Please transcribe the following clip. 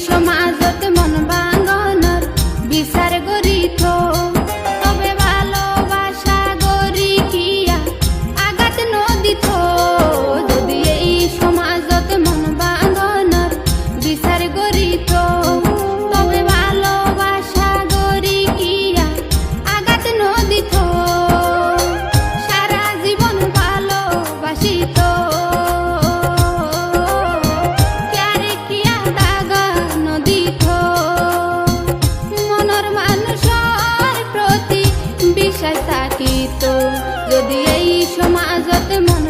সমাজত মন ভাঙনের বিচার গরিত তবে ভালোবাসা গরি কিয়া আঘাত নদিত যদি এই সমাজত মন ভাঙনের বিচার গরিত তবে ভালোবাসা গরি কিয়া আঘাত নদিত সারা জীবন ভালোবাসিত বিশ্বাস থাকিত যদি এই সমাজতে মন